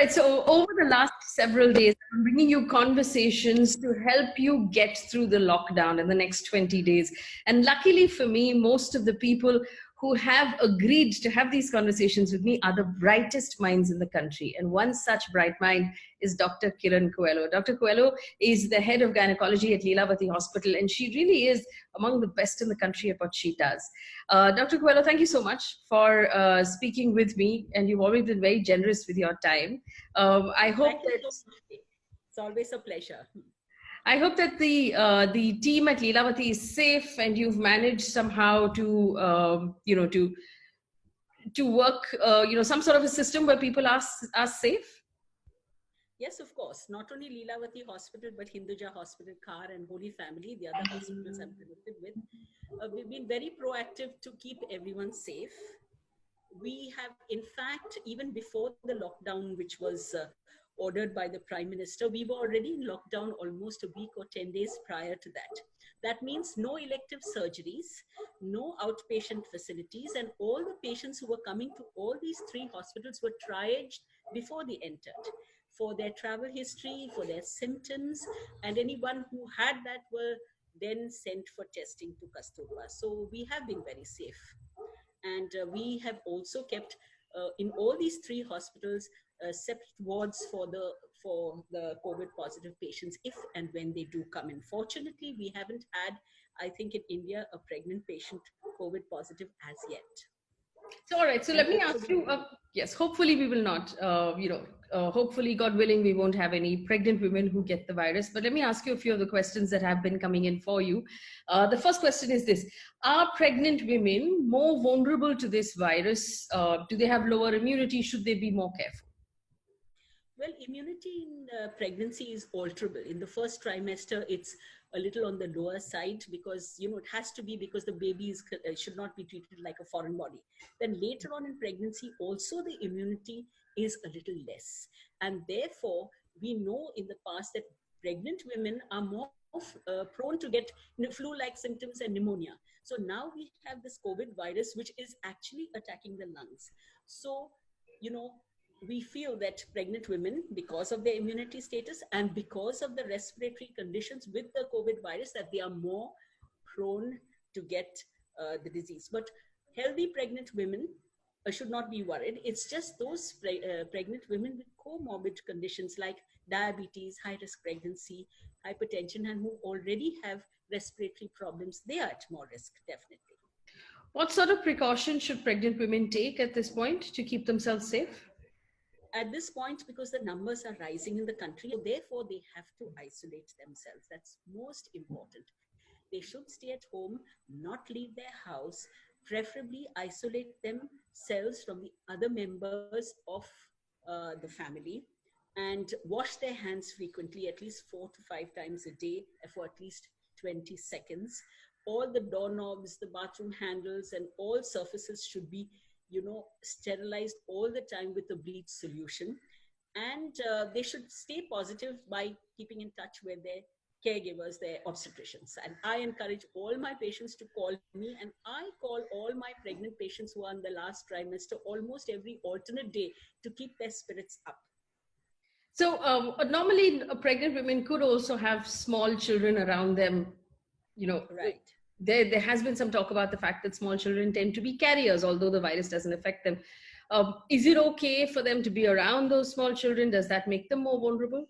right. So over the last several days, I'm bringing you conversations to help you get through the lockdown in the next 20 days. And luckily for me, most of the people who have agreed to have these conversations with me are the brightest minds in the country. And one such bright mind is Dr. Kiran Coelho. Dr. Coelho is the head of gynecology at Lilavati Hospital, and she really is among the best in the country at what she does. Dr. Coelho, thank you so much for speaking with me, and you've always been very generous with your time. I hope Thank you that so much. It's always a pleasure. the team at Lilavati is safe, and you've managed somehow to work some sort of a system where people are safe. Yes, of course. Not only Lilavati Hospital, but Hinduja Hospital, Car and Holy Family, the other hospitals I'm connected with. We've been very proactive to keep everyone safe. We have, in fact, even before the lockdown, which was ordered by the Prime Minister, we were already in lockdown almost a week or 10 days prior to that. That means no elective surgeries, no outpatient facilities, and all the patients who were coming to all these three hospitals were triaged before they entered for their travel history, for their symptoms, and anyone who had that were then sent for testing to Kasturba. So we have been very safe. And we have also kept in all these three hospitals separate wards for the COVID positive patients if and when they do come in. Fortunately, we haven't had, I think in India, a pregnant patient COVID positive as yet. So, all right. So And let me ask hopefully, you. Yes, hopefully we will not. Hopefully, God willing, we won't have any pregnant women who get the virus. But let me ask you a few of the questions that have been coming in for you. The first question is this: are pregnant women more vulnerable to this virus? Do they have lower immunity? Should they be more careful? well, immunity in pregnancy is alterable. In the first trimester, it's a little on the lower side because, it has to be because the baby should not be treated like a foreign body. Then later on in pregnancy, also the immunity is a little less. And therefore, we know in the past that pregnant women are more prone to get flu-like symptoms and pneumonia. So now we have this COVID virus, which is actually attacking the lungs. So, you know, we feel that pregnant women, because of their immunity status and because of the respiratory conditions with the COVID virus, that they are more prone to get the disease. But healthy pregnant women should not be worried. It's just those pregnant women with comorbid conditions like diabetes, high risk pregnancy, hypertension, and who already have respiratory problems, they are at more risk, definitely. What sort of precautions should pregnant women take at this point to keep themselves safe? At this point, because the numbers are rising in the country, therefore they have to isolate themselves. That's most important. They should stay at home, not leave their house, preferably isolate themselves from the other members of the family, and wash their hands frequently, at least 4 to 5 times a day for at least 20 seconds. All the doorknobs, the bathroom handles, and all surfaces should be sterilized all the time with a bleach solution. And they should stay positive by keeping in touch with their caregivers, their obstetricians. And I encourage all my patients to call me, and I call all my pregnant patients who are in the last trimester almost every alternate day to keep their spirits up. So normally, pregnant women could also have small children around them. You know, Right. there has been some talk about the fact that small children tend to be carriers, although the virus doesn't affect them. Is it okay for them to be around those small children? Does that make them more vulnerable?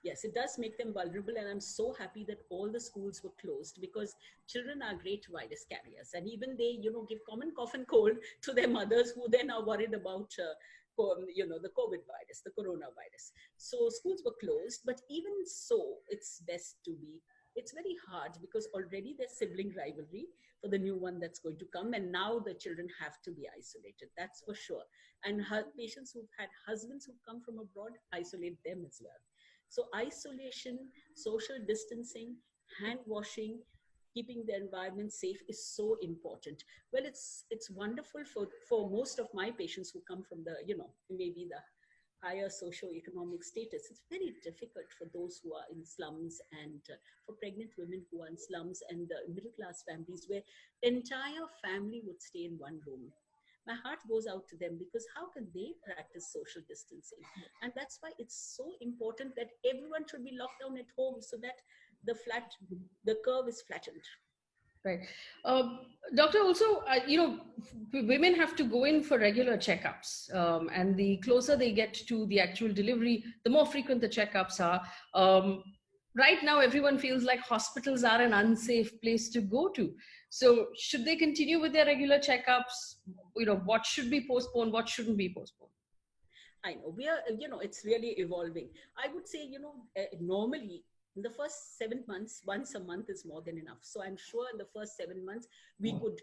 Yes, it does make them vulnerable, and I'm so happy that all the schools were closed because children are great virus carriers, and even they, give common cough and cold to their mothers, who then are worried about, the COVID virus, the coronavirus. So schools were closed, but even so, it's best to be. It's very hard because already there's sibling rivalry for the new one that's going to come, and now the children have to be isolated. That's for sure. And patients who've had husbands who've come from abroad, isolate them as well. So isolation, social distancing, hand washing, keeping the environment safe is so important. Well, it's wonderful for most of my patients who come from the, maybe the higher socio-economic status. It's very difficult for those who are in slums, and for pregnant women who are in slums, and middle-class families where the entire family would stay in one room. my heart goes out to them, because how can they practice social distancing? And that's why it's so important that everyone should be locked down at home, so that the curve is flattened. Right. Doctor, also, women have to go in for regular checkups. And the closer they get to the actual delivery, the more frequent the checkups are. Right now, everyone feels like hospitals are an unsafe place to go to. So, should they continue with their regular checkups? What should be postponed? What shouldn't be postponed? I know we are, it's really evolving. I would say, normally in the first 7 months, once a month is more than enough. So I'm sure in the first 7 months, we could,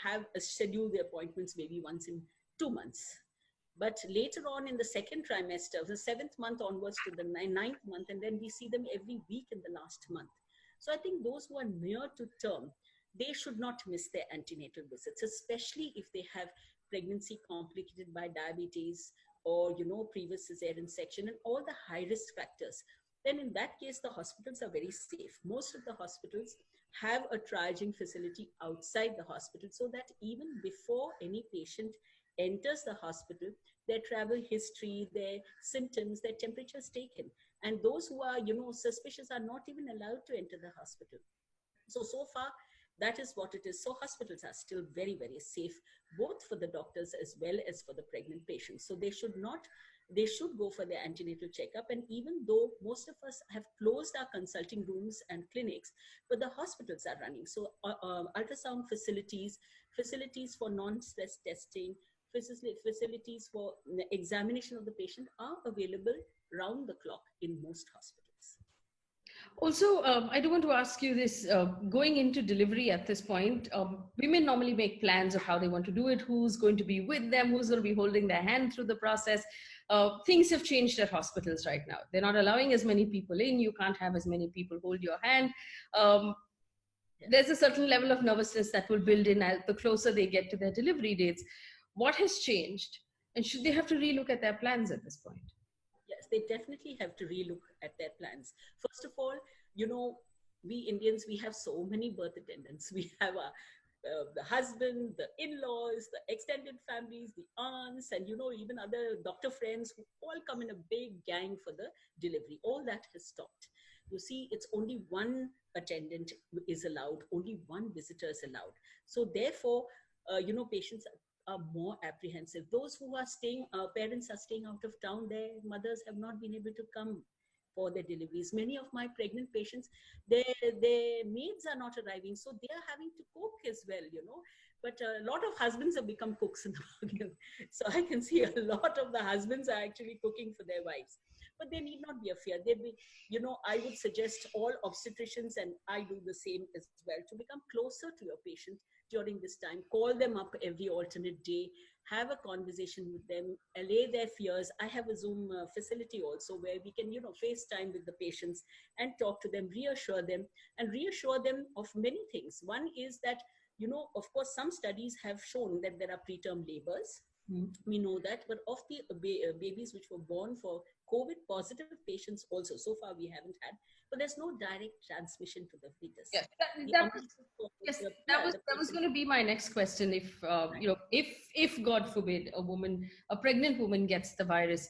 have a schedule the appointments maybe once in 2 months. But later on in the second trimester, the seventh month onwards to the ninth month, and then we see them every week in the last month. So I think those who are near to term, they should not miss their antenatal visits, especially if they have pregnancy complicated by diabetes, or previous cesarean section and all the high risk factors. Then in that case, the hospitals are very safe. Most of the hospitals have a triaging facility outside the hospital, so that even before any patient enters the hospital, their travel history, their symptoms, their temperature is taken, and those who are suspicious are not even allowed to enter the hospital. So far, that is what it is. So hospitals are still very, very safe, both for the doctors as well as for the pregnant patients. So they should go for their antenatal checkup. And even though most of us have closed our consulting rooms and clinics, but the hospitals are running. So ultrasound facilities for non-stress testing, facilities for examination of the patient are available round the clock in most hospitals. Also, I do want to ask you this, going into delivery at this point, women normally make plans of how they want to do it, who's going to be with them, who's going to be holding their hand through the process. Things have changed at hospitals right now. They're not allowing as many people in. You can't have as many people hold your hand. There's a certain level of nervousness that will build in as the closer they get to their delivery dates. What has changed? And should they have to relook at their plans at this point? Yes, they definitely have to relook at their plans. First of all, we Indians, we have so many birth attendants. We have the husband, the in-laws, the extended families, the aunts, and even other doctor friends who all come in a big gang for the delivery. All that has stopped. You see, it's only one attendant is allowed, only one visitor is allowed. So therefore, patients are more apprehensive. Those who are staying, parents are staying out of town, their mothers have not been able to come for their deliveries. Many of my pregnant patients, their maids are not arriving, so they are having to cook as well. But a lot of husbands have become cooks in the bargain. So I can see a lot of the husbands are actually cooking for their wives. But there need not be a fear. I would suggest all obstetricians, and I do the same as well, to become closer to your patient during this time. Call them up every alternate day, have a conversation with them, allay their fears. I have a Zoom facility also where we can, FaceTime with the patients and talk to them, reassure them of many things. One is that, of course, some studies have shown that there are preterm labors. We know that, but of the babies which were born for COVID positive patients also, so far we haven't had, but there's no direct transmission to the fetus. Yes, yes, that was going to be my next question. If if God forbid a pregnant woman gets the virus,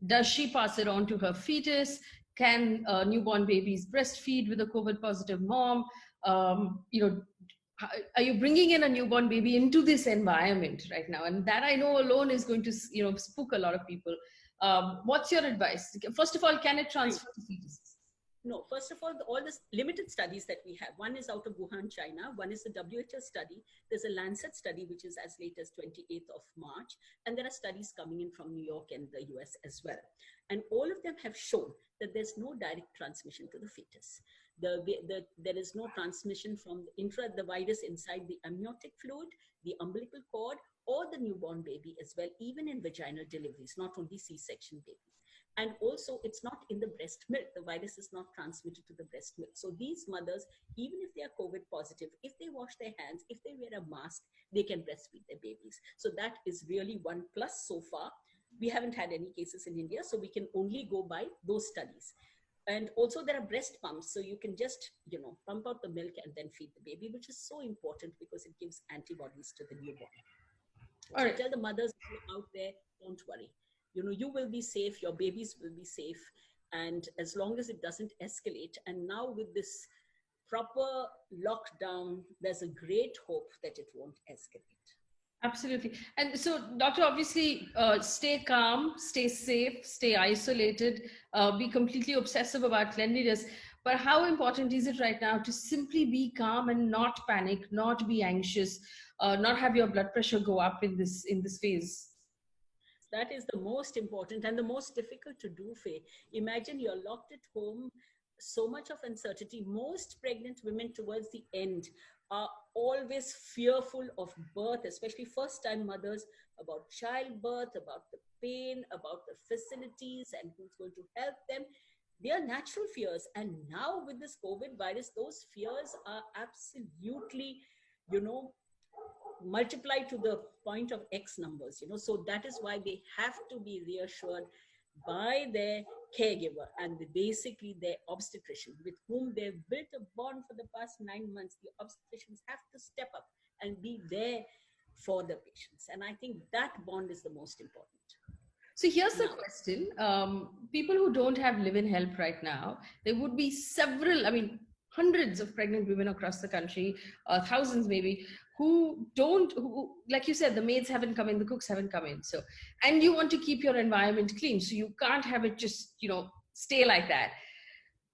does she pass it on to her fetus? Can newborn babies breastfeed with a COVID positive mom? Are you bringing in a newborn baby into this environment right now? And that I know alone is going to spook a lot of people. What's your advice? First of all, can it transfer to fetuses? No, first of all the limited studies that we have, one is out of Wuhan, China, one is the WHO study, there's a Lancet study which is as late as 28th of March, and there are studies coming in from New York and the US as well. And all of them have shown that there's no direct transmission to the fetus. There is no transmission from the virus inside the amniotic fluid, the umbilical cord, or the newborn baby as well, even in vaginal deliveries, not only C-section babies. And also, it's not in the breast milk. The virus is not transmitted to the breast milk. So these mothers, even if they are COVID positive, if they wash their hands, if they wear a mask, they can breastfeed their babies. So that is really one plus so far. We haven't had any cases in India, so we can only go by those studies. And also there are breast pumps, so you can just, pump out the milk and then feed the baby, which is so important because it gives antibodies to the newborn. All So I right. tell the mothers out there, don't worry. You will be safe, your babies will be safe. And as long as it doesn't escalate, and now with this proper lockdown, there's a great hope that it won't escalate. Absolutely. And so, doctor, obviously, stay calm, stay safe, stay isolated, be completely obsessive about cleanliness. But how important is it right now to simply be calm and not panic, not be anxious, not have your blood pressure go up in this phase? That is the most important and the most difficult to do, Faye. Imagine you're locked at home, so much of uncertainty. Most pregnant women towards the end are always fearful of birth, especially first time mothers, about childbirth, about the pain, about the facilities, and who's going to help them. They are natural fears. And now with this COVID virus, those fears are absolutely, you know, multiply to the point of X numbers, so that is why they have to be reassured by their caregiver and basically their obstetrician with whom they've built a bond for the past 9 months. The obstetricians have to step up and be there for the patients, and I think that bond is the most important So here's the now. question. People who don't have live-in help right now, there would be several, I mean, hundreds of pregnant women across the country, thousands maybe, who don't, who, like you said, the maids haven't come in, the cooks haven't come in. So, and you want to keep your environment clean. So you can't have it just, stay like that.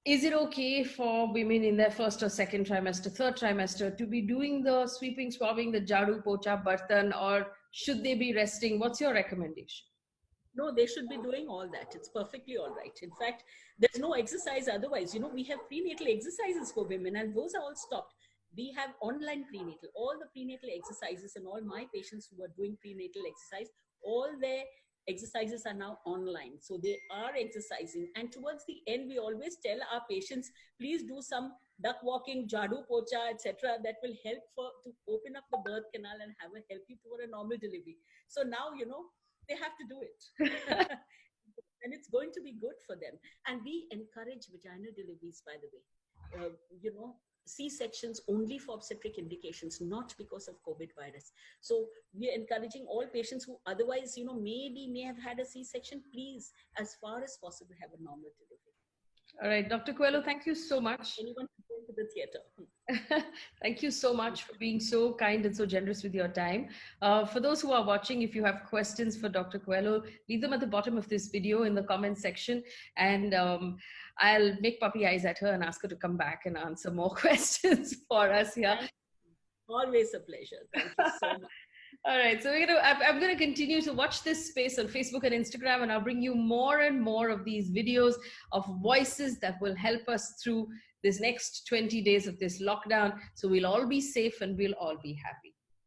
Is it okay for women in their first or second trimester, third trimester to be doing the sweeping, swabbing, the jadu, pocha, bartan, or should they be resting? What's your recommendation? No, they should be doing all that. It's perfectly all right. In fact, there's no exercise otherwise. We have prenatal exercises for women, and those are all stopped. We have online prenatal, all the prenatal exercises, and all my patients who are doing prenatal exercise, all their exercises are now online. So they are exercising. And towards the end, we always tell our patients, please do some duck walking, jadu pocha, etc. That will help to open up the birth canal and help you toward a normal delivery. So now, they have to do it. And it's going to be good for them. And we encourage vaginal deliveries, by the way. C-sections only for obstetric indications, not because of COVID virus. So we're encouraging all patients who otherwise, maybe may have had a C-section, please, as far as possible, have a normal delivery. All right, Dr. Coelho, thank you so much. Anyone can go to the theater. Thank you so much for being so kind and so generous with your time. For those who are watching, if you have questions for Dr. Coelho, leave them at the bottom of this video in the comment section, and I'll make puppy eyes at her and ask her to come back and answer more questions for us here. Always a pleasure. Thank you so much. All right, so I'm going to continue to watch this space on Facebook and Instagram, and I'll bring you more and more of these videos of voices that will help us through this next 20 days of this lockdown. So we'll all be safe and we'll all be happy.